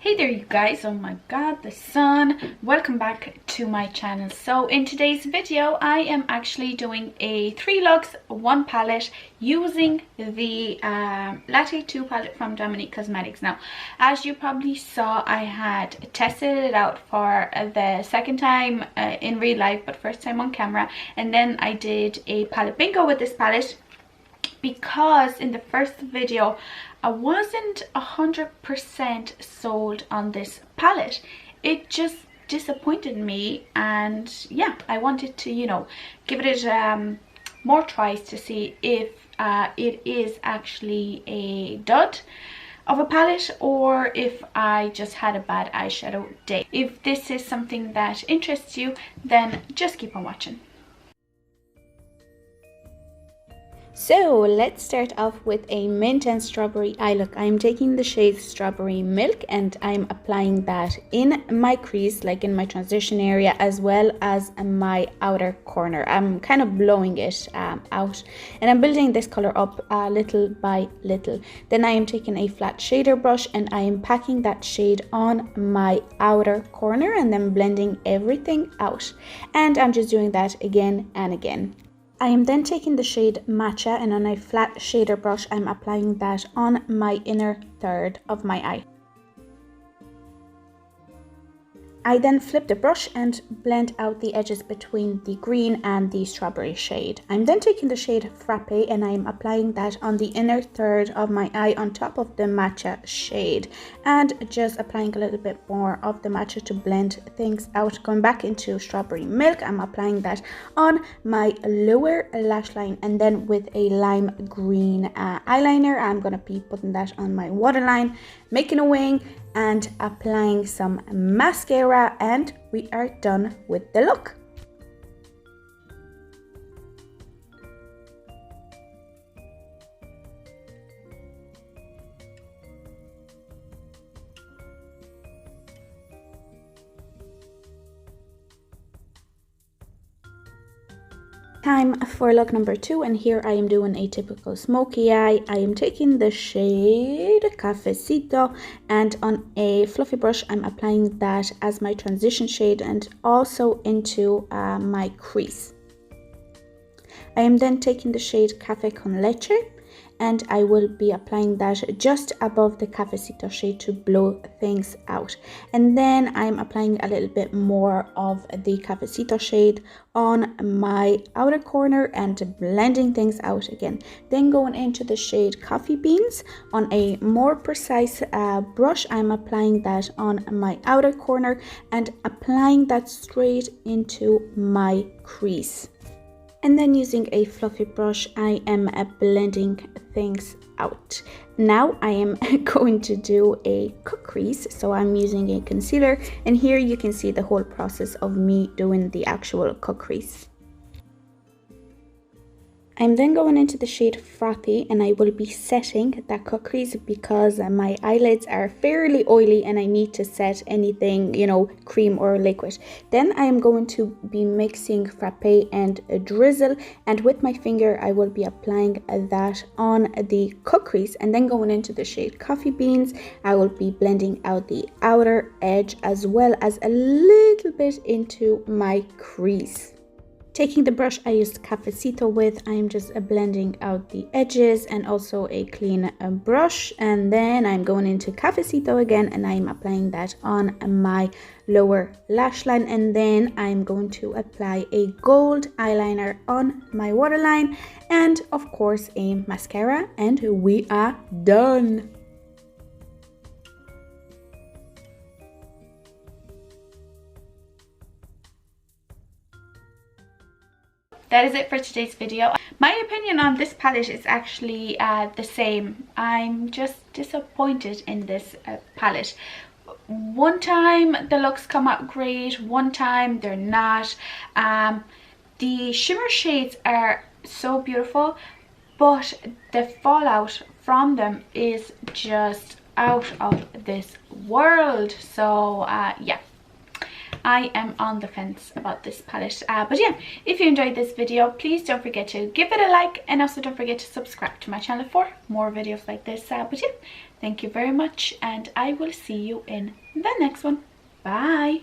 Hey there you guys, oh my god, the sun. Welcome back to my channel. So in today's video I am actually doing a 3 looks 1 palette using the Latte 2 palette from Dominique Cosmetics. Now as you probably saw, I had tested it out for the second time in real life, but first time on camera, and then I did a palette bingo with this palette because in the first video I wasn't 100% sold on this palette. It just disappointed me, and yeah, I wanted to, you know, give it more tries to see if it is actually a dud of a palette or if I just had a bad eyeshadow day. If this is something that interests you, then just keep on watching. So let's start off with a mint and strawberry eye look. I'm taking the shade Strawberry Milk and I'm applying that in my crease, like in my transition area, as well as in my outer corner. I'm kind of blowing it out, and I'm building this color up little by little. Then I am taking a flat shader brush and I am packing that shade on my outer corner and then blending everything out. And I'm just doing that again and again. I am then taking the shade Matcha, and on a flat shader brush I'm applying that on my inner third of my eye. I then flip the brush and blend out the edges between the green and the strawberry shade. I'm then taking the shade Frappe and I'm applying that on the inner third of my eye on top of the matcha shade, and just applying a little bit more of the matcha to blend things out. Going back into Strawberry Milk, I'm applying that on my lower lash line, and then with a lime green eyeliner I'm gonna be putting that on my waterline, making a wing and applying some mascara, and we are done with the look. Time for look number 2, and here I am doing a typical smoky eye. I am taking the shade Cafecito and on a fluffy brush I'm applying that as my transition shade and also into my crease. I am then taking the shade Café con Leche and I will be applying that just above the Cafecito shade to blow things out. And then I'm applying a little bit more of the Cafecito shade on my outer corner and blending things out again. Then going into the shade Coffee Beans on a more precise brush, I'm applying that on my outer corner and applying that straight into my crease. And then using a fluffy brush I am blending things out. Now I am going to do a cut crease, so I'm using a concealer, and here you can see the whole process of me doing the actual cut crease. I'm then going into the shade Frothy and I will be setting that cut crease because my eyelids are fairly oily and I need to set anything, you know, cream or liquid. Then I am going to be mixing Frappe and Drizzle, and with my finger I will be applying that on the cut crease, and then going into the shade Coffee Beans I will be blending out the outer edge as well as a little bit into my crease. Taking the brush I used Cafecito with, I'm just blending out the edges and also a clean brush, and then I'm going into Cafecito again and I'm applying that on my lower lash line, and then I'm going to apply a gold eyeliner on my waterline and of course a mascara, and we are done. That is it for today's video. My opinion on this palette is actually the same. I'm just disappointed in this palette. One time the looks come out great, one time they're not. The shimmer shades are so beautiful, but the fallout from them is just out of this world. So yeah, I am on the fence about this palette, but yeah, if you enjoyed this video, please don't forget to give it a like, and also don't forget to subscribe to my channel for more videos like this. But yeah, Thank you very much, and I will see you in the next one. Bye!